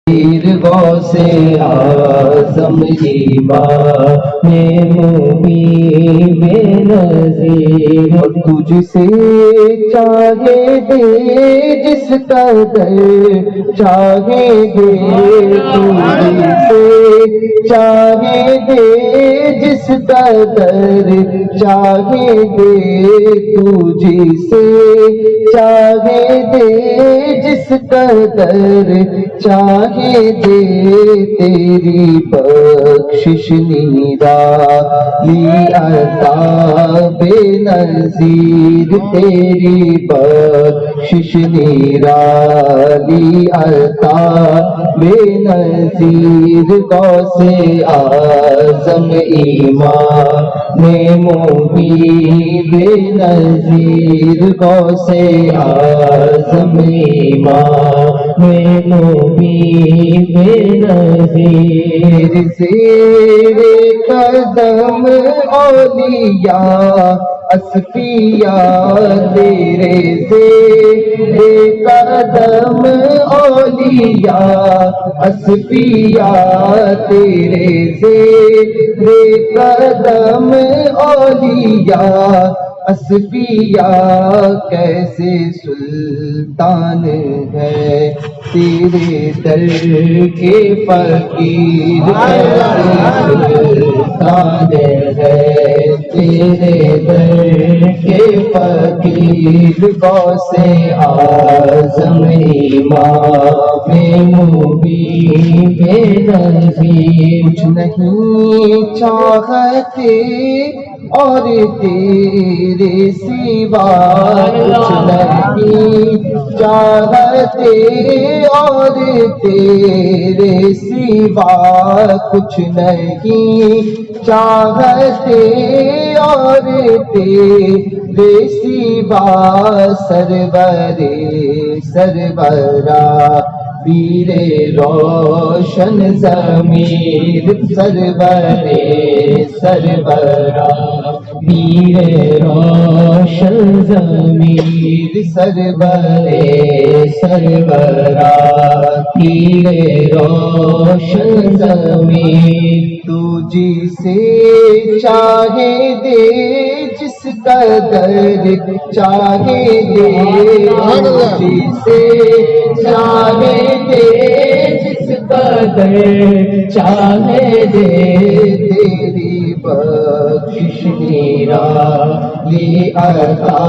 پیر غوث اعظم امام مبین بے نظیر، اور تجھ سے چاہے دے جس قدر چاہے دے، تجھ سے چاہے دے جس قدر چاہے دے، تجھ سے چاہے دے جس قدر چاہے دے، تیری بخشش نرالی عطا بے نظیر، تیری بخشش نرالی عطا بے نظیر، غوث اعظم امام مبین بے نظیر، غوث اعظم امام مبین بے نظیر، زیر قدم اولیاء اصفیاء تیرے، زیر قدم اولیاء اصفیاء تیرے، زیر قدم اولیاء اصفیاء، کیسے سلطان ہے تیرے در کے فقیر، کیسے سلطان ہے تیرے در کے فقیر، غوث اعظم امام مبین بے نظیر، کچھ نہیں چاہتے اور تیرے سوا، کچھ نہیں چاہتے اور تیرے سوا، کچھ نہیں چاہتے اور تیرے سوا، سرور سرورا پیر روشن ضمیر، سرور سرورا پیر روشن ضمیر، سرور سرورا پیر روشن ضمیر، تجھ سے چاہے دے جس قدر چاہے دے، تجھ سے چاہے دے جس قدر چاہے دے، تیری بخشش نرالی عطا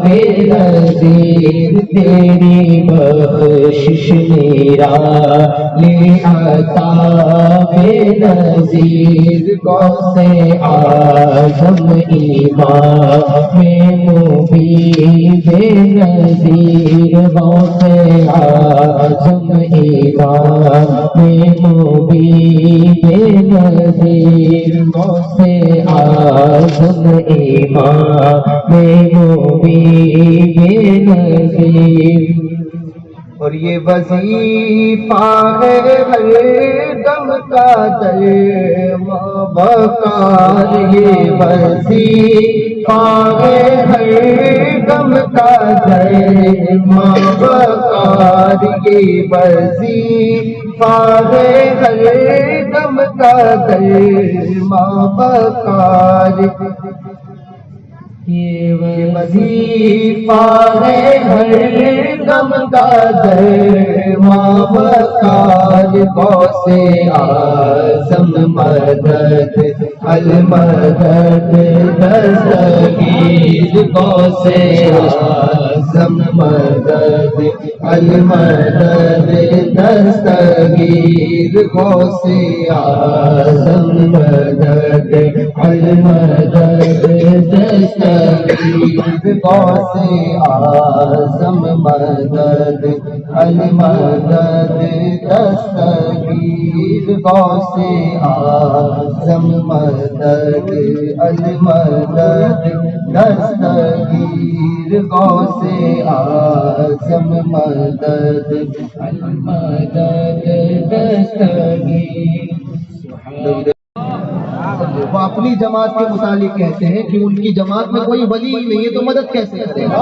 بے نظیر، تیری بخشش نرالی عطا بے نظیر، غوث اعظم امام مبین بے نظیر، غوث اعظم امام مبین بے نظیر، غوث اعظم امام مبین بے نظیر، اور یہ وظیفہ ہے ہر دم کا در بکار، یہ وظیفہ ہے ہر دم کا در بکار، یہ وظیفہ ہے ہر دم کا در بکار، یہ وظیفہ ہے ہر دم کا در بکار، غوث اعظم مدد المدد دستگیر، غوث اعظم مدد المدد دستگیر، غوث اعظم مدد المدد دستگیر، غوث اعظم مدد المدد دستگیر، غوث اعظم مدد المدد دستگیر، غوث اعظم مدد المدد دستگیر۔ وہ اپنی جماعت کے متعلق کہتے ہیں کہ ان کی جماعت میں کوئی ولی نہیں ہے تو مدد کیسے کرے گا؟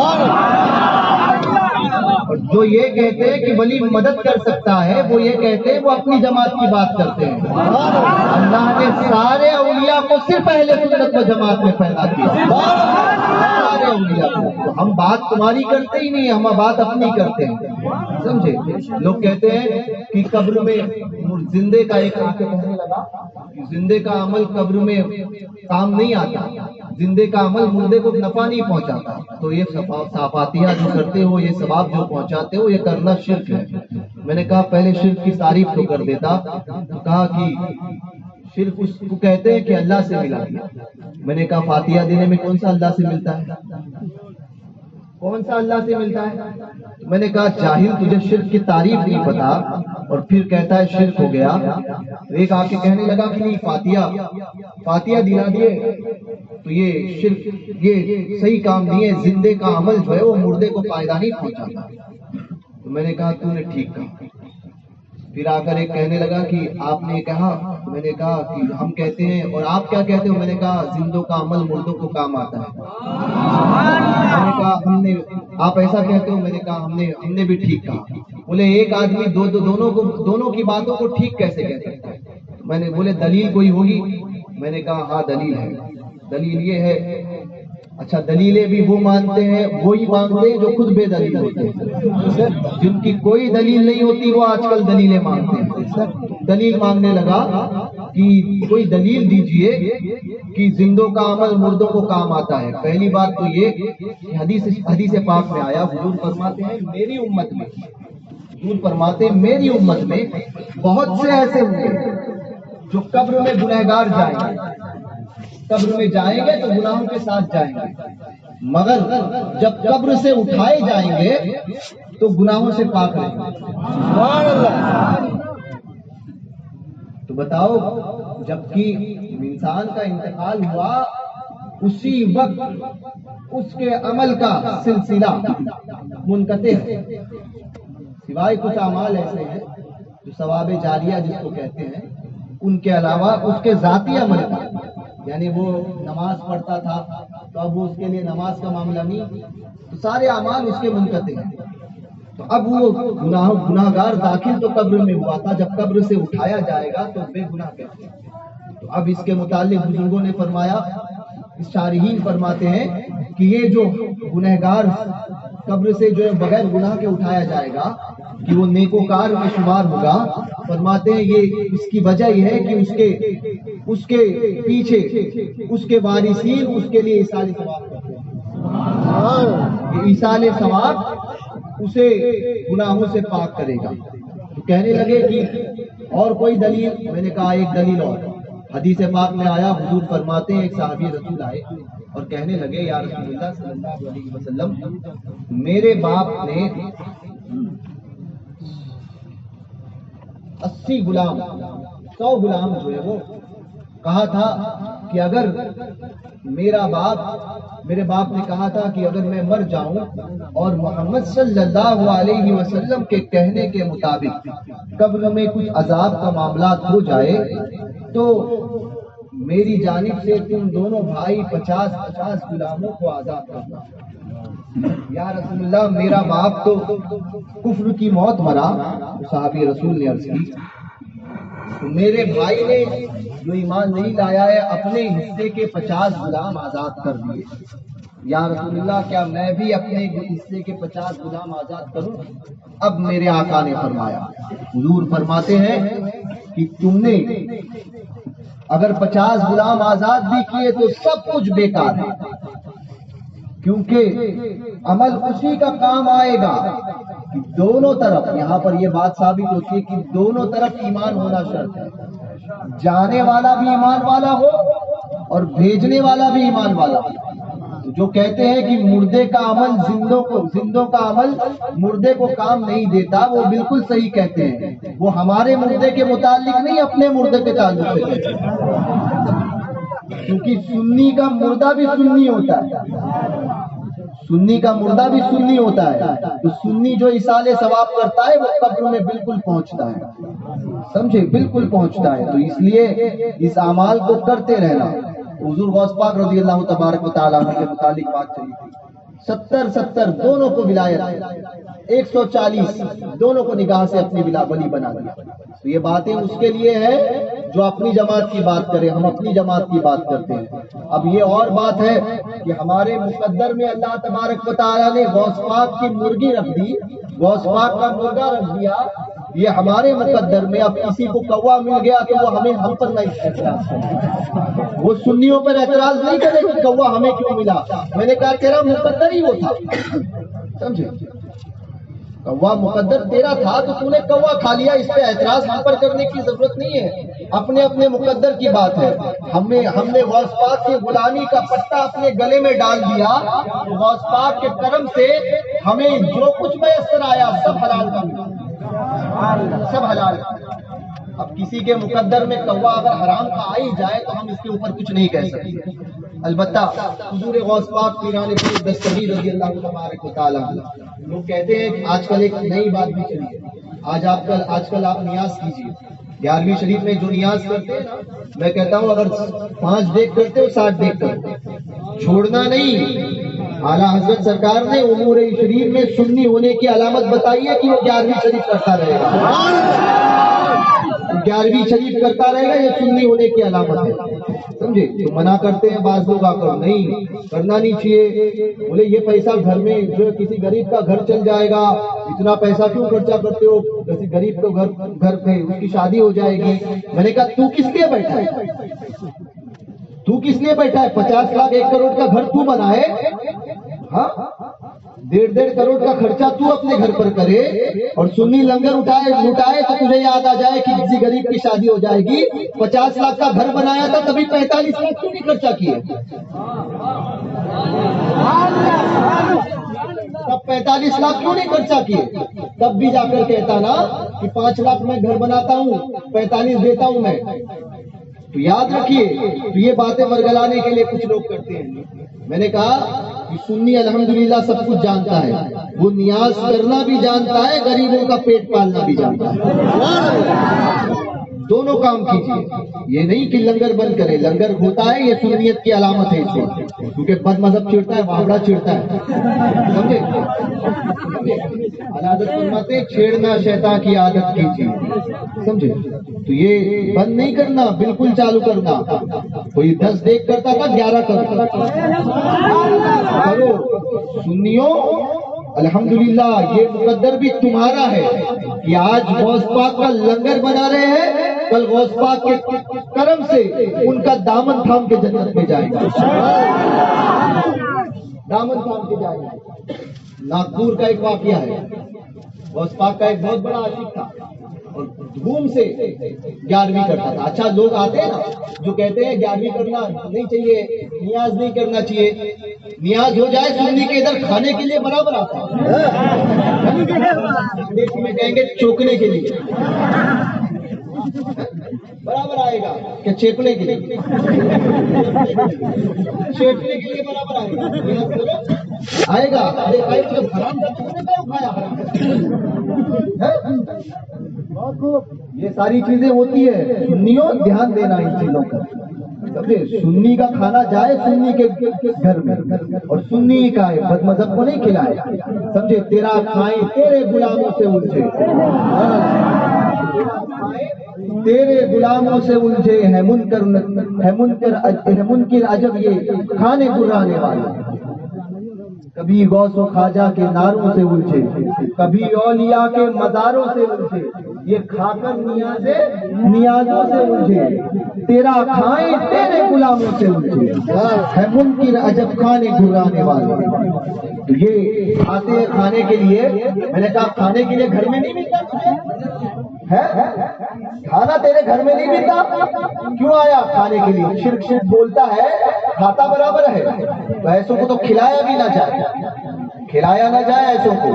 اور جو یہ کہتے ہیں کہ ولی مدد کر سکتا ہے وہ یہ کہتے ہیں وہ اپنی جماعت کی بات کرتے ہیں۔ اللہ نے سارے اولیاء کو صرف اہل سنت و جماعت میں پیدا کیا، سارے اولیاء کو۔ تو ہم بات تمہاری کرتے ہی نہیں، ہم بات اپنی کرتے ہیں، سمجھے؟ لوگ کہتے ہیں کہ قبر میں زندے کا ایک کہنے لگا کہ زندے کا عمل قبر میں کام نہیں آتا، زندے کا عمل مردے کو نفع نہیں پہنچاتا، تو یہ فاتحہ جو کرتے ہو، یہ ثواب جو پہنچاتے ہو، یہ کرنا شرک ہے۔ میں نے کہا پہلے شرک کی تعریف تو کر دیتا، کہا کہ شرک اس کو کہتے ہیں کہ اللہ سے ملا دیا۔ میں نے کہا فاتحہ دینے میں کون سا اللہ سے ملتا ہے، کون سا اللہ سے ملتا ہے؟ میں نے کہا جاہل، تجھے شرک کی تعریف نہیں پتا اور پھر کہتا ہے شرک ہو گیا۔ ایک آ کے کہنے لگا کہ نہیں، فاتحہ دلا دیے تو یہ شرک، یہ صحیح کام نہیں ہے، زندے کا عمل جو ہے وہ مردے کو فائدہ نہیں پہنچاتا۔ تو میں نے کہا تو نے ٹھیک کہا۔ پھر آ کر ایک کہنے لگا کہ آپ نے کہا، میں نے کہا کہ ہم کہتے ہیں اور آپ کیا کہتے ہو؟ میں نے کہا زندوں کا عمل مردوں کو کام آتا ہے۔ میں نے کہا آپ ایسا کہتے ہو؟ میں نے کہا ہم نے بھی ٹھیک کہا۔ بولے ایک آدمی دونوں کی باتوں کو ٹھیک کیسے کہہ سکتا ہے؟ میں نے بولے دلیل کوئی ہوگی؟ میں نے کہا ہاں دلیل ہے، دلیل یہ ہے۔ اچھا دلیلیں بھی وہ مانتے ہیں، وہی مانگتے ہیں جو خود بے دلیل ہوتے ہیں، جن کی کوئی دلیل نہیں ہوتی وہ آج کل دلیلیں مانگتے ہیں۔ دلیل مانگنے لگا کہ کوئی دلیل دیجئے کہ زندوں کا عمل مردوں کو کام آتا ہے۔ پہلی بات تو یہ کہ حدیث پاک میں آیا، حضور فرماتے ہیں میری امت میں بہت سے ایسے ہوں گے جو قبر میں گنہگار جائیں گے، قبر میں جائیں گے تو گناہوں کے ساتھ جائیں گے، مگر جب قبر سے اٹھائے جائیں گے تو گناہوں سے پاک رہیں گے۔ تو بتاؤ، جبکہ انسان کا انتقال ہوا اسی وقت اس کے عمل کا سلسلہ منقطع ہے، سوائے کچھ اعمال ایسے ہیں جو ثواب جاریہ جس کو کہتے ہیں، ان کے علاوہ اس کے ذاتی عمل کا، یعنی وہ نماز پڑھتا تھا تو اب وہ اس کے لیے نماز کا معاملہ نہیں، تو سارے اعمال اس کے منقطع ہیں۔ تو اب وہ گناہگار داخل تو قبر میں ہوا تھا، جب قبر سے اٹھایا جائے گا تو بے گناہ کہتے ہیں۔ تو اب اس کے متعلق بزرگوں نے فرمایا، شارحین فرماتے ہیں کہ یہ جو گنہگار قبر سے جو بغیر گناہ کے اٹھایا جائے گا کہ وہ نیکوکار میں شمار ہوگا، فرماتے ہیں یہ اس کی وجہ یہ ہے کہ اس کے پیچھے اس کے وارثین اس کے لیے ایصال ثواب کرتے ہیں، یہ ایصال ثواب اسے گناہوں سے پاک کرے گا۔ تو کہنے لگے کہ اور کوئی دلیل؟ میں نے کہا ایک دلیل اور، حدیث پاک میں آیا، حضور فرماتے ہیں ایک صحابی رسول آئے اور کہنے لگے یا رسول اللہ صلی اللہ علیہ وسلم، میرے باپ نے 80 غلام 100 غلام جو ہے وہ کہا تھا کہ اگر میرے باپ نے کہا تھا کہ اگر میں مر جاؤں اور محمد صلی اللہ علیہ وسلم کے کہنے کے مطابق قبر میں کچھ عذاب کا معاملات ہو جائے تو میری جانب سے تم دونوں بھائی 50 غلاموں کو آزاد کرنا۔ یا رسول اللہ، میرا باپ تو کفر کی موت مرا۔ صحابی رسول نے عرض کی تو میرے بھائی نے جو ایمان نہیں لایا ہے اپنے حصے کے 50 غلام آزاد کر دیے۔ یا رسول اللہ، کیا میں بھی اپنے حصے کے 50 غلام آزاد کروں؟ اب میرے آقا نے فرمایا، حضور فرماتے ہیں کہ تم نے اگر 50 غلام آزاد بھی کیے تو سب کچھ بیکار ہے، کیونکہ عمل اسی کا کام آئے گا کہ دونوں طرف، یہاں پر یہ بات ثابت ہوتی ہے کہ دونوں طرف ایمان ہونا شرط ہے، جانے والا بھی ایمان والا ہو اور بھیجنے والا بھی ایمان والا ہو۔ جو کہتے ہیں کہ مردے کا عمل زندوں کا عمل مردے کو کام نہیں دیتا، وہ بالکل صحیح کہتے ہیں، وہ ہمارے مردے کے متعلق نہیں، اپنے مردے کے تعلق سے کہتے ہیں، کیونکہ سنی کا مردہ بھی سنی ہوتا ہے، سنی کا مردہ بھی سنی ہوتا ہے، تو سنی جو ایصال ثواب کرتا ہے وہ قبر میں بالکل پہنچتا ہے، سمجھے، بالکل پہنچتا ہے۔ تو اس لیے اس اعمال کو کرتے رہنا۔ حضور غوث پاک رضی اللہ تبارک و تعالیٰ عنہ کے متعلق بات چلی تھی، 70 دونوں کو ولایت، 140 دونوں کو نگاہ سے اپنی ولی بنا دیا۔ تو یہ باتیں اس کے لیے ہے جو اپنی جماعت کی بات کرے، ہم اپنی جماعت کی بات کرتے ہیں۔ اب یہ اور بات ہے کہ ہمارے مقدر میں اللہ تبارک و تعالیٰ نے غوث پاک کی مرغی رکھ دی، غوث پاک کا مرغا رکھ دیا، یہ ہمارے مقدر میں۔ اب کسی کو کوا مل گیا تو وہ ہم پر نہیں اعتراض کرے، وہ سنیوں پر اعتراض نہیں کرے کہ کوا ہمیں کیوں ملا۔ میں نے کہا تیرا مقدر ہی وہ تھا، سمجھے؟ کوا مقدر تیرا تھا تو تو نے کوا کھا لیا، اس پہ اعتراض ہم پر کرنے کی ضرورت نہیں ہے، اپنے اپنے مقدر کی بات ہے۔ ہم نے غوث پاک کی غلامی کا پٹا اپنے گلے میں ڈال دیا، غوث پاک کے کرم سے ہمیں جو کچھ میسر آیا سب حلال کا ملا، سب حلال۔ اب کسی کے مقدر میں کوا اگر حرام کا آ ہی جائے تو ہم اس کے اوپر کچھ نہیں کہہ سکتے۔ البتہ حضور غوث پاک پیران پیر دستگیر رضی اللہ تبارک و تعالیٰ لوگ کہتے ہیں کہ آج کل ایک نئی بات بھی چلی ہے، آج کل آپ نیاز کیجیے، 11ویں شریف میں جو نیاز کرتے ہیں نا، میں کہتا ہوں اگر 5 ڈیک کرتے ہو 60 ڈیک کرتے، چھوڑنا نہیں۔ اعلیٰ حضرت سرکار نے امور شریف میں سنی ہونے کی علامت بتائی ہے کہ وہ 11ویں شریف کرتا رہے گا، 11ویں شریف کرتا رہے گا، یہ سنی ہونے کی علامت ہے، سمجھے؟ تو منع کرتے ہیں بعض لوگ آ کر، نہیں کرنا نہیں چاہیے، بولے یہ پیسہ گھر میں جو کسی غریب کا گھر چل جائے گا، اتنا پیسہ کیوں خرچہ کرتے ہو، کسی غریب کو گھر پہ اس کی شادی ہو جائے گی۔ میں نے کہا تو کس لیے بیٹھا ہے، تو کس لیے بیٹھا ہے؟ 50 لاکھ 1 کروڑ کا گھر تو بنائے، ہاں 1.5 کروڑ کا خرچہ تو اپنے گھر پر کرے، اور سنی لنگر لٹائے تو تجھے یاد آ جائے کہ کسی غریب کی شادی ہو جائے گی۔ 50 لاکھ کا گھر بنایا تھا تبھی 45 لاکھ کیوں نہیں خرچہ کیے؟ تب 45 لاکھ کیوں نہیں خرچہ کیے؟ تب بھی جا کر کہتا نا کہ 5 لاکھ میں گھر بناتا ہوں، 45 دیتا ہوں میں۔ تو یاد رکھیے، تو یہ باتیں ورگلانے کے لیے کچھ لوگ کرتے ہیں۔ میں نے کہا کہ سنی الحمدللہ سب کچھ جانتا ہے، وہ نیاز کرنا بھی جانتا ہے، غریبوں کا پیٹ پالنا بھی جانتا ہے، دونوں کام کیجیے۔ یہ نہیں کہ لنگر بند کرے، لنگر ہوتا ہے یہ سنیت کی علامت ہے، اس کو کیونکہ بد مذہب چھڑتا ہے، وابڑا چھڑتا ہے، سمجھے؟ عادت فرماتے چھیڑنا شیطان کی عادت کیجیے، سمجھے؟ تو یہ بند نہیں کرنا، بالکل چالو کرنا۔ کوئی 10 دیکھ کرتا تھا 11 کرو، سنیوں الحمدللہ یہ مقدر بھی تمہارا ہے کہ آج غوث پاک کا لنگر بنا رہے ہیں، کل غوث پاک کے کرم سے ان کا دامن تھام کے جنت میں جائے گا، دامن تھام کے جائے گا۔ ناگپور کا ایک واقعہ ہے، غوث پاک کا ایک بہت بڑا عاشق تھا اور دھوم سے 11ویں کرتا تھا۔ اچھا لوگ آتے ہیں نا جو کہتے ہیں 11ویں کرنا نہیں چاہیے، نیاز نہیں کرنا چاہیے، نیاز ہو جائے سنی کے ادھر کھانے کے لیے برابر آتا ہے، دیکھ میں کہیں گے چوکنے کے لیے برابر آئے گا کہ چیپنے کے لیے، چیپنے کے لیے برابر آئے گا، آئے گا۔ یہ ساری چیزیں ہوتی ہے، سنیوں دھیان دینا ان چیزوں پر، سنی کا کھانا جائے سنی کے گھر میں، اور سنی کا ہے، بد مذہب کو نہیں کھلائے، سمجھے؟ تیرا کھائیں تیرے غلاموں سے الجھے، تیرے غلاموں سے الجھے ہے منکر عجب یہ کھانے گرانے والے، کبھی غوث و خواجہ کے ناروں سے الجھے، کبھی اولیاء کے مزاروں سے الجھے، یہ کھا کر نیازوں سے الجھے، تیرا کھائیں تیرے غلاموں سے الجھے ہے منکر عجب کھانے گرانے والے۔ تو یہ آتے ہیں کھانے کے لیے، میں نے کہا کھانے کے لیے گھر میں نہیں ملتا تجھے ہے؟ کھانا تیرے گھر میں نہیں ملتا، کیوں آیا کھانے کے لیے؟ شرک شرک بولتا ہے، کھاتا برابر ہے، تو ایسوں کو تو کھلایا بھی نہ جائے، کھلایا نہ جائے ایسوں کو،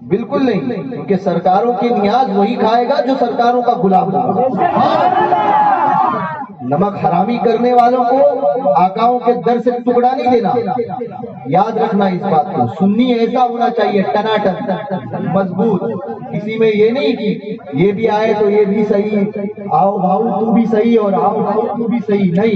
بالکل نہیں، کیونکہ سرکاروں کی نیاز وہی کھائے گا جو سرکاروں کا غلام ہوگا۔ نمک حرامی کرنے والوں کو آقاؤں کے در سے ٹکڑا نہیں دینا، یاد رکھنا اس بات کو۔ سنی ایسا ہونا چاہیے ٹناٹن مضبوط، کسی میں یہ نہیں کہ یہ بھی آئے تو یہ بھی صحیح، آؤ بھاؤ تو بھی صحیح اور آؤ بھاؤ تو بھی صحیح، نہیں،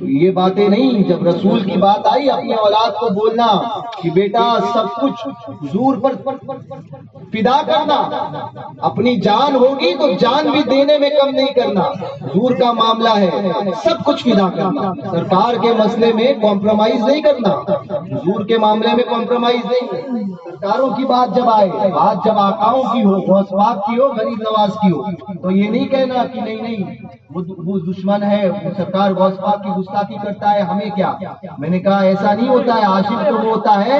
تو یہ باتیں نہیں. جب رسول کی بات آئی اپنے اولاد کو بولنا کہ بیٹا سب کچھ حضور پر فدا کرنا, اپنی جان ہوگی تو جان بھی دینے میں کم نہیں کرنا. حضور کا معاملہ ہے سب کچھ فدا کرنا, سرکار کے مسئلے میں کمپرومائز نہیں کرنا, حضور کے معاملے میں کمپرومائز نہیں. سرکاروں کی بات جب آئے, بات جب آقاؤں کی ہو, غوث پاک کی ہو, غریب نواز کی ہو, تو یہ نہیں کہنا کہ نہیں وہ دشمن ہے, سرکار غوث پاک کی گستاخی کرتا ہے, ہمیں کیا. میں نے کہا ایسا نہیں ہوتا ہے. عاشق تو وہ ہوتا ہے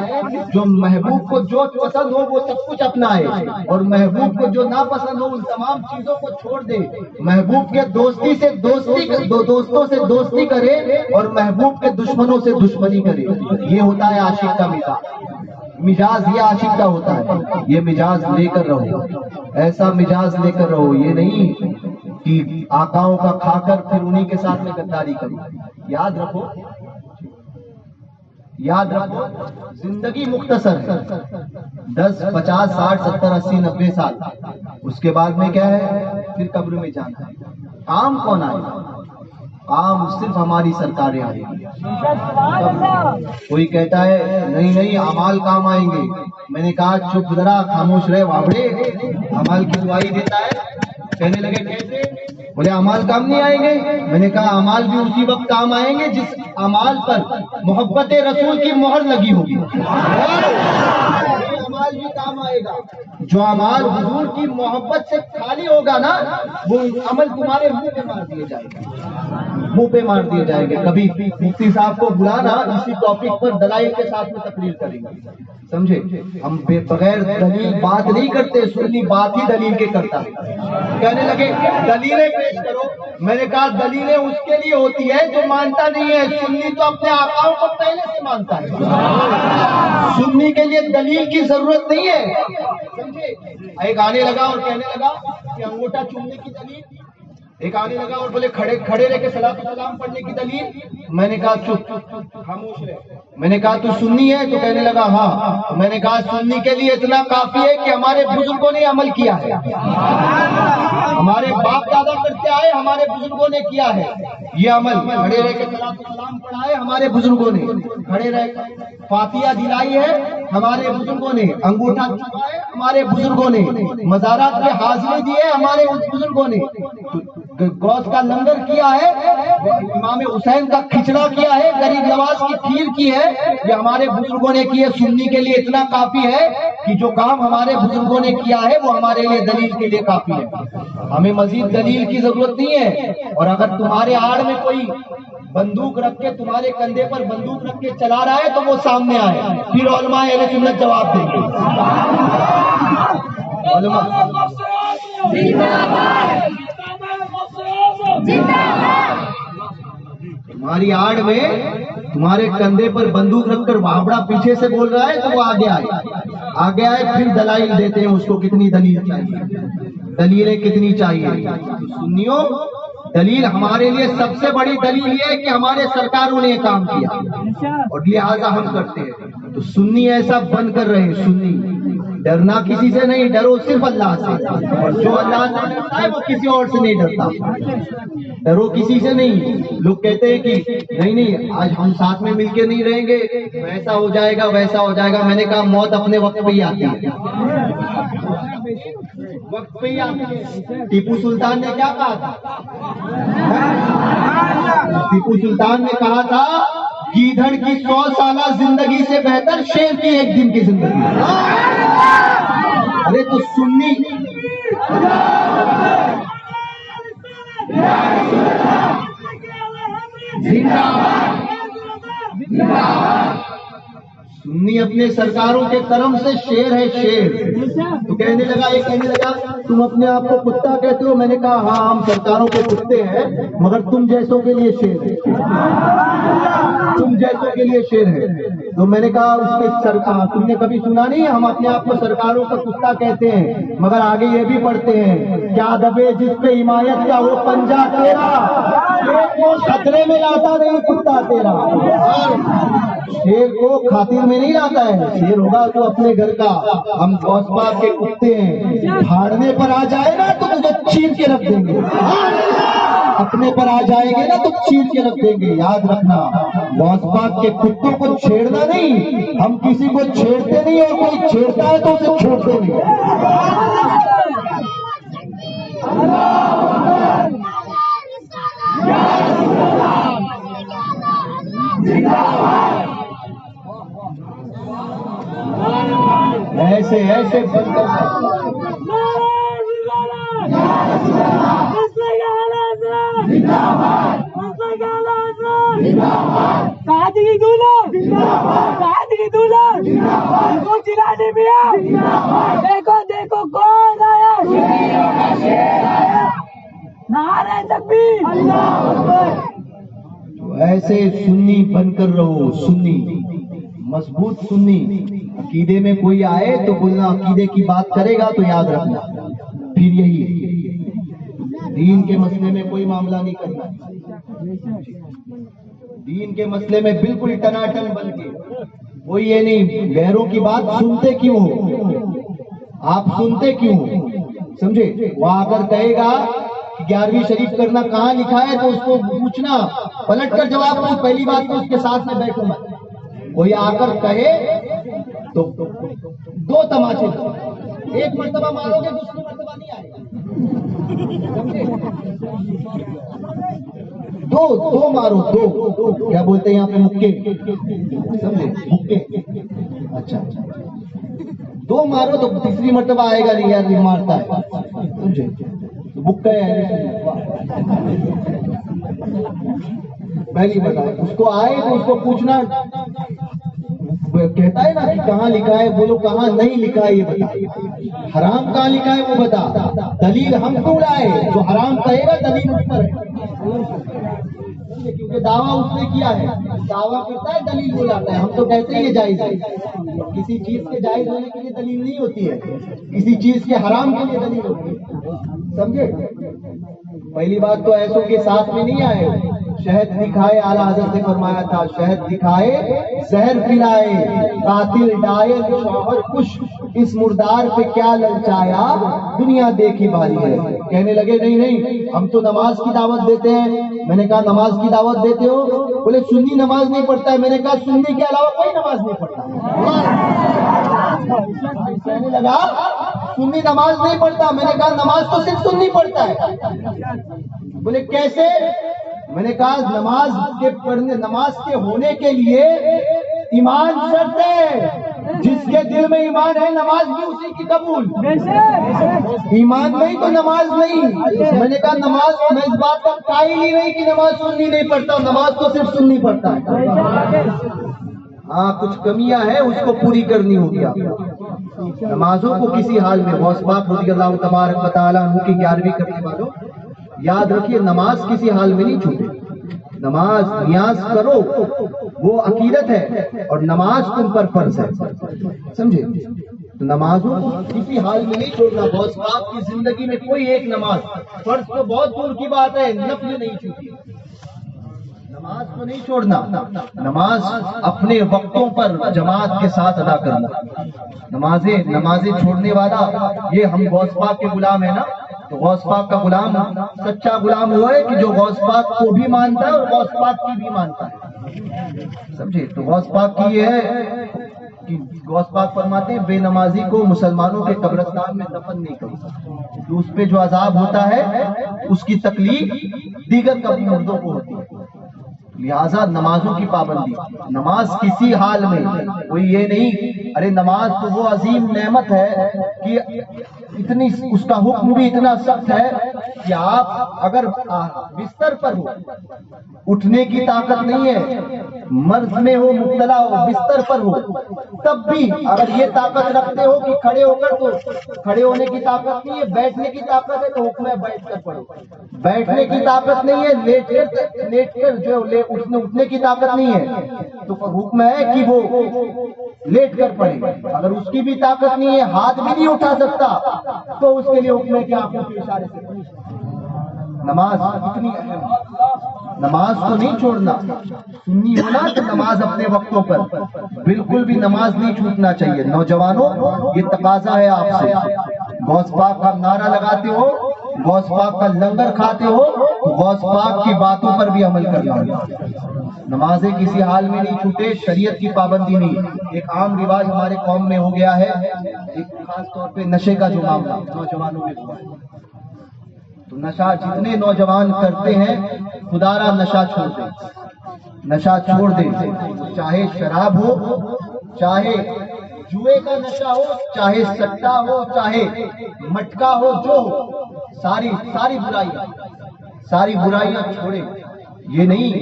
جو محبوب کو جو پسند ہو وہ سب کچھ اپنائے, اور محبوب کو جو ناپسند ہو ان تمام چیزوں کو چھوڑ دے. محبوب کے دوستوں سے دوستی کرے اور محبوب کے دشمنوں سے دشمنی کرے. یہ ہوتا ہے عاشق کا مزاج, یہ عاشق کا ہوتا ہے. یہ مزاج لے کر رہو, ایسا مزاج لے کر رہو. یہ نہیں کہ آقاؤں کا کھا کر پھر انہی کے ساتھ میں غداری کرو. یاد رکھو زندگی مختصر ہے, 10, 50, 60, 70, 80, 90 سال. اس کے بعد میں کیا ہے, پھر قبر میں جانا ہے. کام کون آئے گا؟ کام صرف ہماری سرکاریں آئیں گی. کوئی کہتا ہے نہیں اعمال کام آئیں گے. میں نے کہا چپ ذرا, خاموش رہے بابڑے, اعمال کی دعائی دیتا ہے. کہنے لگے کیسے؟ بولے اعمال کام نہیں آئیں گے. میں نے کہا اعمال بھی اسی وقت کام آئیں گے جس اعمال پر محبت رسول کی مہر لگی ہوگی. اعمال بھی کام آئے گا. جو اعمال حضور کی محبت سے خالی ہوگا نا, وہ عمل تمہارے منہ پہ مار دیے جائے گا, منہ پہ مار دیے جائیں گے. کبھی مفتی صاحب کو بلانا, اسی ٹاپک پر دلائل کے ساتھ میں تقریر کریں گے, سمجھے. ہم بغیر دلیل بات نہیں کرتے, سنی بات ہی دلیل کے کرتا ہے. کہنے لگے دلیلیں پیش کرو. میں نے کہا دلیلیں اس کے لیے ہوتی ہے جو مانتا نہیں ہے. سنی تو اپنے آقاؤں کو پہلے سے مانتا ہے, سنی کے لیے دلیل کی ضرورت نہیں ہے, سمجھے. ایک آنے لگا اور کہنے لگا کہ انگوٹھا چومنے کی دلیل. ایک آنے لگا اور بولے کھڑے رہ کے صلاۃ و سلام پڑھنے کی دلیل. میں نے کہا چپ, خاموش رہے. میں نے کہا تو سنی ہے؟ تو کہنے لگا ہاں. میں نے کہا سنی کے لیے اتنا کافی ہے کہ ہمارے بزرگوں نے عمل کیا ہے, ہمارے باپ دادا کرتے آئے, ہمارے بزرگوں نے کیا ہے یہ عمل. کھڑے رہ کے صلاۃ و سلام پڑھا ہے ہمارے بزرگوں نے, کھڑے رہ کر فاتحہ دلائی ہے ہمارے بزرگوں نے, انگوٹھا چھپا ہے ہمارے بزرگوں نے, مزارات میں حاضری دی ہے ہمارے بزرگوں نے, غوث کا لنگر کیا ہے, امام حسین کا کھچڑا کیا ہے, غریب نواز کی کھیر کی ہے, یہ ہمارے بزرگوں نے کی ہے. سنی کے لیے اتنا کافی ہے کہ جو کام ہمارے بزرگوں نے کیا ہے وہ ہمارے لیے دلیل کے لیے کافی ہے. ہمیں مزید دلیل کی ضرورت نہیں ہے. اور اگر تمہارے آڑ میں کوئی بندوق رکھ کے, تمہارے کندھے پر بندوق رکھ کے چلا رہا ہے تو وہ سامنے آئے, پھر علماء اہل سنت جواب دیں گے. تمہاری آڑ میں تمہارے کندھے پر بندوق رکھ کر بابڑا پیچھے سے بول رہا ہے تو وہ آگے آئے, پھر دلائل دیتے ہیں اس کو کتنی دلیل چاہیے, دلیلیں کتنی چاہیے. سنیو, دلیل ہمارے لیے سب سے بڑی دلیل یہ ہے کہ ہمارے سرکاروں نے یہ کام کیا اور لہٰذا ہم کرتے ہیں. تو سنی ایسا بن کر رہے. سنی ڈرنا کسی سے نہیں, ڈرو صرف اللہ سے, اور جو اللہ سے ڈرتا ہے وہ کسی اور سے نہیں ڈرتا. ڈرو کسی سے نہیں. لوگ کہتے ہیں کہ نہیں آج ہم ساتھ میں مل کے نہیں رہیں گے, ویسا ہو جائے گا ویسا ہو جائے گا. میں نے کہا موت اپنے وقت پہ ہی آتی ہے, وقت پہ ہی آتی ہے. ٹیپو سلطان نے کیا کہا تھا؟ ٹیپو سلطان نے کہا تھا گیدڑ کی 100 سالہ زندگی سے بہتر شیر کی ایک دن کی زندگی. ارے تو سنی سنی اپنے سرکاروں کے کرم سے شیر ہے, شیر. تو کہنے لگا تم اپنے آپ کو کتا کہتے ہو. میں نے کہا ہاں ہم سرکاروں کے کتے ہیں مگر تم جیسوں کے لیے شیر ہے, تم جیسوں کے لیے شیر ہے. تو میں نے کہا اس کے سرکار تم نے کبھی سنا نہیں, ہم اپنے آپ کو سرکاروں کا کتا کہتے ہیں مگر آگے یہ بھی پڑھتے ہیں کیا دبے جس پہ حمایت کا وہ پنجہ تیرا, وہ خطرے میں لاتا نہیں کتا تیرا. شیر کو خاطر میں نہیں لاتا ہے, شیر ہوگا تو اپنے گھر کا. ہم غوث پاک کے کتے ہیں, پھاڑنے پر آ جائے گا تو تجھے چیر کے رکھ دیں گے. اپنے پر آ جائیں گے نا تو چیر کے رکھ دیں گے. یاد رکھنا غوث پاک کے کتوں کو چھیڑنا نہیں, ہم کسی کو چھیڑتے نہیں, اور کوئی چھیڑتا ہے تو اسے چھوڑتے نہیں. ایسے ایسے بندے قادری دولہ کو چلانے میں دیکھو دیکھو کون آیا, نعرہ تکبیر. ایسے سنی بن کر رہو, سنی مضبوط سنی. عقیدے میں کوئی آئے تو بولنا عقیدے کی بات کرے گا تو یاد رکھنا, پھر یہی دین کے مسئلے میں کوئی معاملہ نہیں کرنا. دین کے مسئلے میں بالکل ٹناٹن بن کے کوئی یہ نہیں. غیروں کی بات سنتے کیوں ہو, آپ سنتے کیوں ہو, سمجھے. وہ آ کر کہے گا 11ویں شریف کرنا کہاں لکھا ہے تو اس کو پوچھنا, پلٹ کر جواب دو. پہلی بات تو اس کے ساتھ میں بیٹھوں میں. کوئی آ کر کہے تو 2 تماچے, ایک مرتبہ مارو گے دوسری مرتبہ نہیں آئے گا. دو مارو, 2 کیا بولتے ہیں یہاں پہ, مکے, سمجھے, مکے. اچھا 2 مارو تو تیسری مرتبہ آئے گا نہیں, یار مارتا ہے, سمجھے. مکہ ہے پہلی بتا, اس کو آئے تو اس کو پوچھنا, کہتا ہے نا کہ کہاں لکھا ہے, بولو کہاں نہیں لکھا ہے یہ بتا. حرام کہاں لکھا ہے وہ بتا. دلیل ہم کیوں لائے, جو حرام کہے گا دلیل اس پر ہے, کیونکہ دعویٰ اس نے کیا ہے. دعویٰ کرتا ہے دلیل وہ لاتا ہے. ہم تو کہتے ہیں یہ جائز ہے. کسی چیز کے جائز ہونے کے لیے دلیل نہیں ہوتی ہے, کسی چیز کے حرام کے لیے دلیل ہوتی ہے, سمجھے. پہلی بات تو ایسوں کے ساتھ میں نہیں آئے. شہد دکھائے, اعلیٰ حضرت نے فرمایا تھا, شہد دکھائے زہر پلائے, قاتل ڈائر شوہر کش, اس مردار پہ کیا للچایا, دنیا دیکھی بھاری ہے. کہنے لگے نہیں ہم تو نماز کی دعوت دیتے ہیں. میں نے کہا نماز کی دعوت دیتے ہو, بولے سنی نماز نہیں پڑھتا ہے. میں نے کہا سنی کے علاوہ کوئی نماز نہیں پڑھتا. کہنے لگا سنی نماز نہیں پڑھتا. میں نے کہا نماز تو صرف سنی پڑھتا ہے. بولے کیسے؟ میں نے کہا نماز کے پڑھنے, نماز کے ہونے کے لیے ایمان شرط ہے. جس کے دل میں ایمان ہے نماز بھی اسی کی قبول. ایمان نہیں تو نماز نہیں. میں نے کہا نماز, میں اس بات کا قائل ہی نہیں کہ نماز سنی نہیں پڑھتا, نماز تو صرف سنی پڑھتا ہے. ہاں کچھ کمیاں ہیں اس کو پوری کرنی ہوگی. آپ نمازوں کو کسی حال میں, غوث پاک رضی اللہ تبارک و تعالیٰ عنہ کی 11ویں کرنے والوں یاد رکھیے, نماز کسی حال میں نہیں چھوٹے. نماز نیاز کرو وہ عقیدت ہے, اور نماز تم پر فرض ہے, سمجھے. تو نمازوں کو کسی حال میں نہیں چھوڑنا. غوث پاک کی زندگی میں کوئی ایک نماز, فرض تو بہت دور کی بات ہے, نفل نہیں چھوٹی. نماز کو نہیں چھوڑنا. نماز اپنے وقتوں پر جماعت کے ساتھ ادا کرنا. نمازیں چھوڑنے والا, یہ ہم غوث پاک کے غلام ہیں نا, تو غوث پاک کا غلام سچا غلام ہوا ہے کہ جو غوث پاک کو بھی مانتا ہے اور غوث پاک کی بھی مانتا ہے, سمجھے. تو غوث پاک کی یہ ہے کہ غوث پاک فرماتے ہیں بے نمازی کو مسلمانوں کے قبرستان میں دفن نہیں کرو, تو اس پہ جو عذاب ہوتا ہے اس کی تکلیف دیگر قبر مردوں کو ہوتی ہے. لہذا نمازوں کی پابندی. نماز کسی حال میں, کوئی یہ نہیں ارے نماز تو وہ عظیم نعمت ہے کہ اتنی, اس کا حکم بھی اتنا سخت ہے کہ آپ اگر بستر پر ہو, اٹھنے کی طاقت نہیں ہے, مرض میں ہو, مبتلا ہو, بستر پر ہو, تب بھی اگر یہ طاقت رکھتے ہو کہ کھڑے ہو کر, تو کھڑے ہونے کی طاقت نہیں ہے, بیٹھنے کی طاقت ہے تو حکم ہے بیٹھ کر پڑھو. بیٹھنے کی طاقت نہیں ہے, لیٹ کر جو اٹھنے کی طاقت نہیں ہے تو حکم ہے کہ وہ لیٹ کر پڑے. اگر اس کی بھی طاقت نہیں ہے, ہاتھ بھی نہیں اٹھا سکتا, تو اس کے لیے حکم ہے کہ آپ کو اشارے سے. نماز اتنی اہم, نماز کو نہیں چھوڑنا. سنی ہونا تو نماز اپنے وقتوں پر, بالکل بھی نماز نہیں چھوٹنا چاہیے. نوجوانوں یہ تقاضا ہے آپ سے, غوث پاک کا نعرہ لگاتے ہو غوث پاک کا لنگر کھاتے ہو تو غوث پاک کی باتوں پر بھی عمل کرنا. نمازیں کسی حال میں نہیں چھوٹے، شریعت کی پابندی نہیں. ایک عام رواج ہمارے قوم میں ہو گیا ہے، ایک خاص طور پہ نشے کا جو معاملہ نوجوانوں میں ہوا ہے. تو نشہ جتنے نوجوان کرتے ہیں خدا را نشہ چھوڑ دیں، نشہ چھوڑ دیں. چاہے شراب ہو، چاہے جوئے کا نشہ ہو، چاہے سٹا ہو، چاہے مٹکا ہو، جو ہو، ساری برائیاں چھوڑیں. یہ نہیں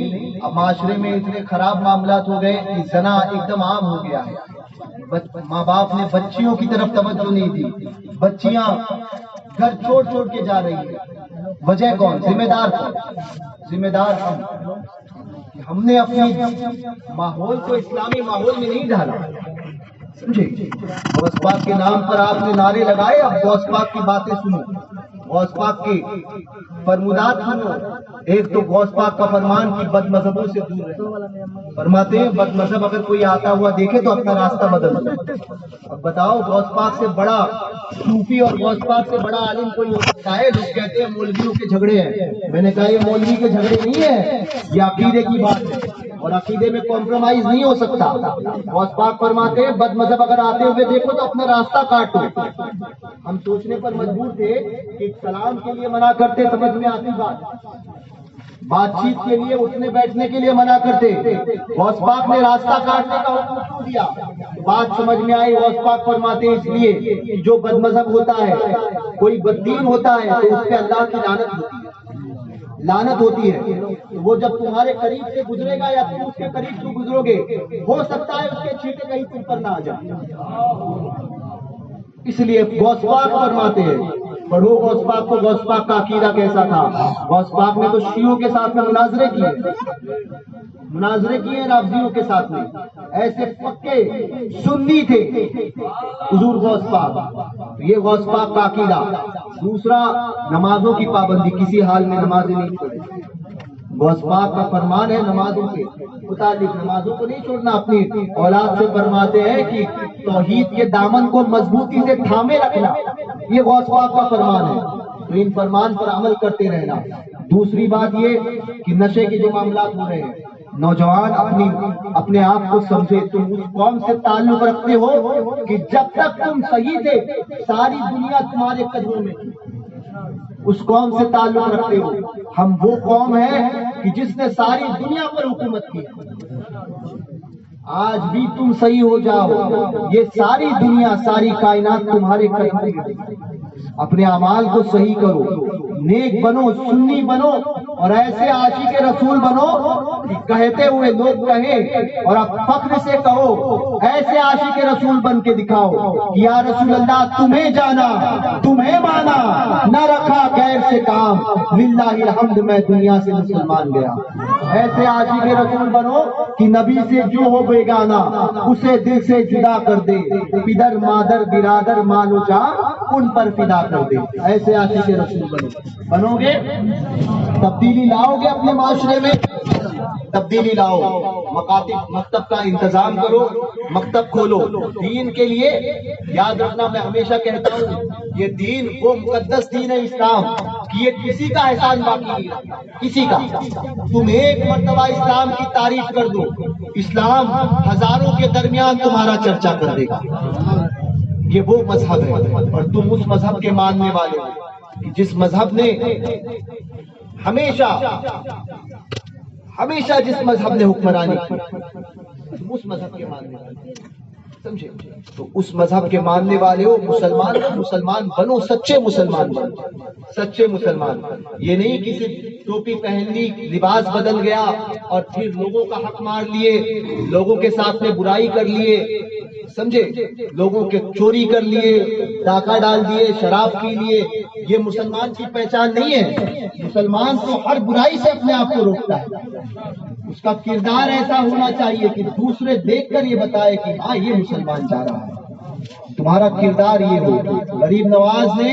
اب معاشرے میں اتنے خراب معاملات ہو گئے کہ زنا ایک دم عام ہو گیا ہے. ماں باپ نے بچیوں کی طرف توجہ نہیں دی، بچیاں گھر چھوڑ کے جا رہی ہیں. وجہ کون؟ ذمہ دار ہم نے اپنی ماحول کو اسلامی ماحول میں نہیں ڈالا. سمجھے؟ غوث پاک کے نام پر آپ نے نعرے لگائے، اب غوث پاک کی باتیں سنو، غوث پاک کی فرمودات سنو. ایک تو غوث پاک کا فرمان کی بد مذہبوں سے دور رہے. فرماتے ہیں بد مذہب اگر کوئی آتا ہوا دیکھے تو اپنا راستہ بدل دے. اب بتاؤ غوث پاک سے بڑا صوفی اور غوث پاک سے بڑا عالم کوئی ہو سکتا ہے؟ لوگ کہتے ہیں مولویوں کے جھگڑے ہیں. میں نے کہا یہ مولوی کے جھگڑے نہیں ہے، یہ عقیدے کی بات ہے اور عقیدے میں کمپرومائز نہیں ہو سکتا. غوث پاک فرماتے ہیں بد مذہب اگر آتے ہوئے دیکھو تو اپنا راستہ کاٹو. ہم سوچنے پر مجبور تھے کہ سلام کے لیے منع کرتے، سمجھ میں آتی بات چیت کے لیے اٹھنے بیٹھنے کے لیے منع کرتے. غوث پاک نے راستہ کاٹنے کا حکم کیوں دیا؟ بات سمجھ میں آئی. غوث پاک فرماتے ہیں اس لیے کہ جو بد مذہب ہوتا ہے، کوئی بددین ہوتا ہے تو اس پہ اللہ کی لعنت ہوتی ہے. وہ جب تمہارے قریب سے گزرے گا یا تم اس کے قریب سے گزرو گے، ہو سکتا ہے اس کے چھینٹے کہیں تم پر نہ آ جائے. اس لیے غوث پاک فرماتے ہیں پڑھو غوث پاک کو. غوث پاک کا عقیدہ کیسا تھا؟ غوث پاک نے تو شیعوں کے ساتھ میں مناظرے کیے رافضیوں کے ساتھ میں. ایسے پکے سنی تھے حضور غوث پاک. یہ غوث پاک کا عقیدہ. دوسرا، نمازوں کی پابندی، کسی حال میں نمازیں نہیں چھوڑیں. غوث پاک کا فرمان ہے نمازوں کے متعلق، نمازوں کو نہیں چھوڑنا. اپنی اولاد سے فرماتے ہیں کہ توحید کے دامن کو مضبوطی سے تھامے رکھنا، یہ غوث پاک کا فرمان ہے. تو ان فرمان پر عمل کرتے رہنا. دوسری بات یہ کہ نشے کے جو معاملات ہو رہے ہیں، نوجوان اپنے آپ کو سمجھے. تم اس قوم سے تعلق رکھتے ہو کہ جب تک تم صحیح تھے ساری دنیا تمہارے قدموں میں. اس قوم سے تعلق رکھتے ہو. ہم وہ قوم ہے کہ جس نے ساری دنیا پر حکومت کی. آج بھی تم صحیح ہو جاؤ، یہ ساری دنیا، ساری کائنات تمہارے قدموں میں. اپنے اعمال کو صحیح کرو، نیک بنو، سنی بنو اور ایسے عاشق رسول بنو کہ کہتے ہوئے لوگ کہیں اور اب فخر سے کہو. ایسے عاشق رسول بن کے دکھاؤ کہ یا رسول اللہ تمہیں جانا، تمہیں مانا، نہ رکھا غیر سے کام، للہ الحمد میں دنیا سے مسلمان گیا. ایسے عاشق رسول بنو کہ نبی سے جو ہو بیگانہ اسے دل سے جدا کر دے. پدر مادر برادر مانو جان ان پر فدا کر دے. ایسے عاشق رسول بنو گے، تبدیلی لاؤ گے اپنے معاشرے میں، تبدیلی لاؤ. مکتب کا انتظام کرو، مکتب کھولو دین کے لیے. یاد رکھنا، میں ہمیشہ کہتا ہوں یہ دین وہ مقدس دین ہے اسلام کہ یہ کسی کا احسان باقی نہیں رہتا، کسی کا. تم ایک مرتبہ اسلام کی تعریف کر دو، اسلام ہزاروں کے درمیان تمہارا چرچا کر دے گا. یہ وہ مذہب ہے اور تم اس مذہب کے ماننے والے ہو کہ جس مذہب نے ہمیشہ جس مذہب نے حکمرانی کی، تم اس مذہب کے ماننے والے سمجھے. تو اس مذہب کے ماننے والے ہو، مسلمان بنو، سچے مسلمان بنو، سچے مسلمان. یہ نہیں کسی ٹوپی پہن لی، لباس بدل گیا اور پھر لوگوں کا حق مار لیے، لوگوں کے ساتھ میں برائی کر لیے، سمجھے، لوگوں کے چوری کر لیے، ڈاکہ ڈال دیے، شراب پی لیے. یہ مسلمان کی پہچان نہیں ہے. مسلمان تو ہر برائی سے اپنے آپ کو روکتا ہے. اس کا کردار ایسا ہونا چاہیے کہ دوسرے دیکھ کر یہ بتائے کہ ہاں یہ مسلمان جا رہا ہے. تمہارا کردار یہ ہو. غریب نواز نے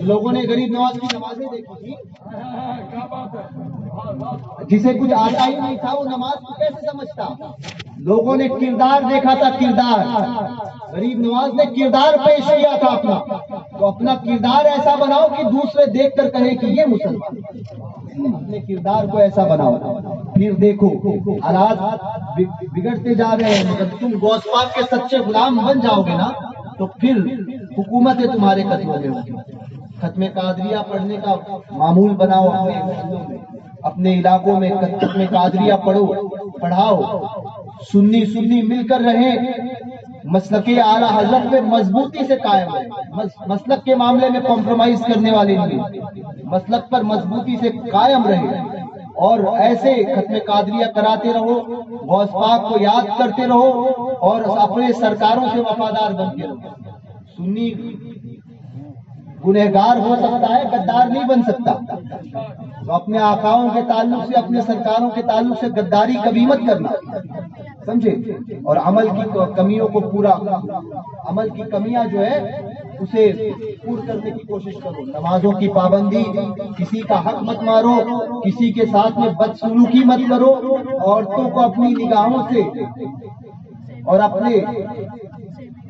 لوگوں نے غریب نواز کی نمازیں دیکھی تھی. جسے کچھ آتا ہی نہیں تھا وہ نماز کو کیسے سمجھتا؟ لوگوں نے کردار دیکھا تھا. کردار غریب نواز نے کردار پیش کیا تھا اپنا. تو اپنا کردار ایسا بناؤ کہ دوسرے دیکھ کر کہیں کہ یہ مسلمان. اپنے کردار کو ایسا بناؤ. پھر دیکھو حالات بگڑتے جا رہے ہیں، مگر تم غوث پاک کے سچے غلام بن جاؤ گے نا تو پھر حکومتیں تمہارے قدموں میں ہوگی. ختم قادریہ پڑھنے کا معمول بناؤ اپنے محلوں میں، اپنے علاقوں میں. ختم قادریہ پڑھاؤ. سنی مل کر رہیں. مسلک اعلیٰ حضرت میں مضبوطی سے قائم ہے. مسلک کے معاملے میں کمپرومائز کرنے والے نہیں. مسلک پر مضبوطی سے قائم رہے اور ایسے ختم قادریہ کراتے رہو. غوث پاک کو یاد کرتے رہو اور اپنے سرکاروں سے وفادار بنتے رہو. سنی گنہگار ہو سکتا ہے، غدار نہیں بن سکتا. تو اپنے آقاؤں کے تعلق سے، اپنے سرکاروں کے تعلق سے غداری کبھی مت کرنا، سمجھے. اور عمل کی کمیوں کو عمل کی کمیاں جو ہے اسے پور کرنے کی کوشش کرو. نمازوں کی پابندی، کسی کا حق مت مارو، کسی کے ساتھ میں بدسلوکی مت کرو. عورتوں کو اپنی نگاہوں سے اور اپنے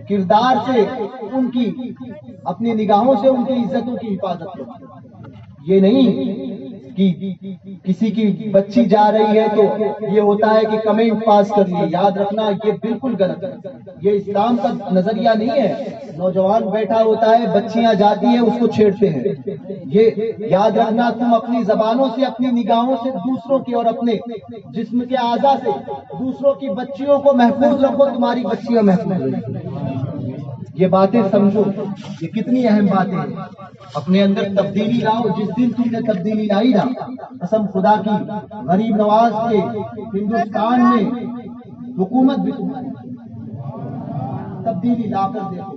کردار سے اپنی نگاہوں سے ان کی عزتوں کی حفاظت کرو. یہ نہیں کہ کسی کی بچی جا رہی ہے تو یہ ہوتا ہے کہ کمنٹ پاس کر لیے. یاد رکھنا یہ بالکل غلط ہے. یہ اسلام کا نظریہ نہیں ہے. نوجوان بیٹھا ہوتا ہے، بچیاں جاتی ہیں اس کو چھیڑتے ہیں. یہ یاد رکھنا تم اپنی زبانوں سے، اپنی نگاہوں سے دوسروں کی اور اپنے جسم کے اعضاء سے دوسروں کی بچیوں کو محفوظ رکھو. تمہاری بچیاں محفوظ رہیں. یہ باتیں سمجھو، یہ کتنی اہم باتیں ہیں. اپنے اندر تبدیلی لاؤ. جس دن تم نے تبدیلی لائی نا، قسم خدا کی غریب نواز کے ہندوستان میں حکومت بھی تمہاری. تبدیلی لا کر دیکھو.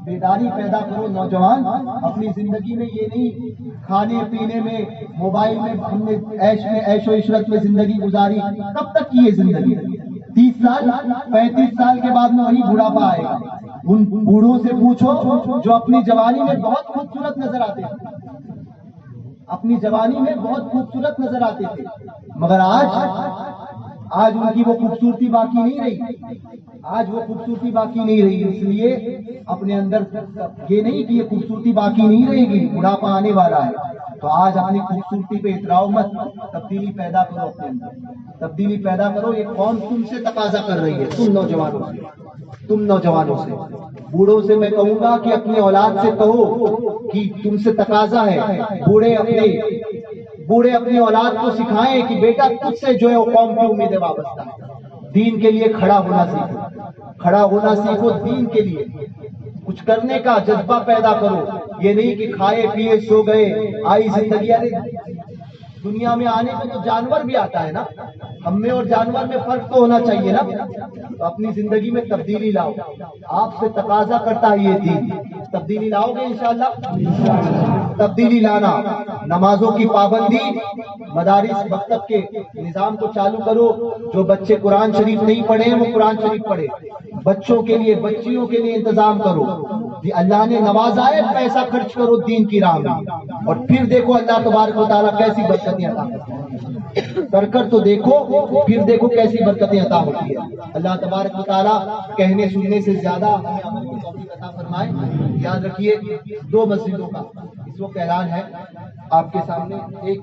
بیداری پیدا کرو. نوجوان اپنی زندگی میں یہ نہیں کھانے پینے میں، موبائل میں ہم نے عیش و عشرت میں زندگی گزاری. کب تک کی یہ زندگی؟ 30 سال 35 سال کے بعد میں وہی بڑھاپا آئے گا. ان بوڑھوں سے پوچھو جو اپنی جوانی میں بہت خوبصورت نظر آتے تھے، اپنی جوانی میں بہت خوبصورت نظر آتے تھے، مگر آج ان کی وہ خوبصورتی باقی نہیں رہی. آج وہ خوبصورتی باقی نہیں رہی. اس لیے اپنے اندر یہ نہیں کہ یہ خوبصورتی باقی نہیں رہے گی، بڑھاپا آنے والا ہے. تو آج اپنی خوبصورتی پہ اتراؤ مت. تبدیلی پیدا کرو اپنے اندر. تبدیلی پیدا کرو. یہ قوم تم سے تقاضا کر رہی ہے، تم نوجوانوں سے. بوڑھوں سے میں کہوں گا کہ اپنی اولاد سے کہو کہ تم سے تقاضا ہے. بوڑھے اپنی اولاد کو سکھائیں کہ بیٹا تجھ سے جو ہے وہ قوم کی امیدیں وابستہ ہے. دین کے لیے کھڑا ہونا سیکھو. دین کے لیے کچھ کرنے کا جذبہ پیدا کرو. یہ نہیں کہ کھائے پیے سو گئے آئی زندگی. دنیا میں آنے کو تو جانور بھی آتا ہے نا. ہم میں اور جانور میں فرق تو ہونا چاہیے نا. تو اپنی زندگی میں تبدیلی لاؤ. آپ سے تقاضا کرتا ہے یہ دین. تبدیلی لاؤ گے انشاءاللہ. تبدیلی لانا. نمازوں کی پابندی. مدارس مکتب کے نظام کو چالو کرو. جو بچے قرآن شریف نہیں پڑھے وہ قرآن شریف پڑھے. بچوں کے لیے بچیوں کے لیے انتظام کرو. اللہ نے نوازا ہے، پیسہ خرچ کرو دین کی راہ میں اور پھر دیکھو اللہ تبارک و تعالیٰ کیسی برکتیں عطا کرتے. کر تو دیکھو، پھر دیکھو کیسی برکتیں عطا ہوتی ہے. اللہ تبارک و تعالیٰ کہنے سننے سے زیادہ ہمیں عمل کی توفیق عطا فرمائے. یاد رکھیے 2 مسجدوں کا اس وقت اعلان ہے آپ کے سامنے. ایک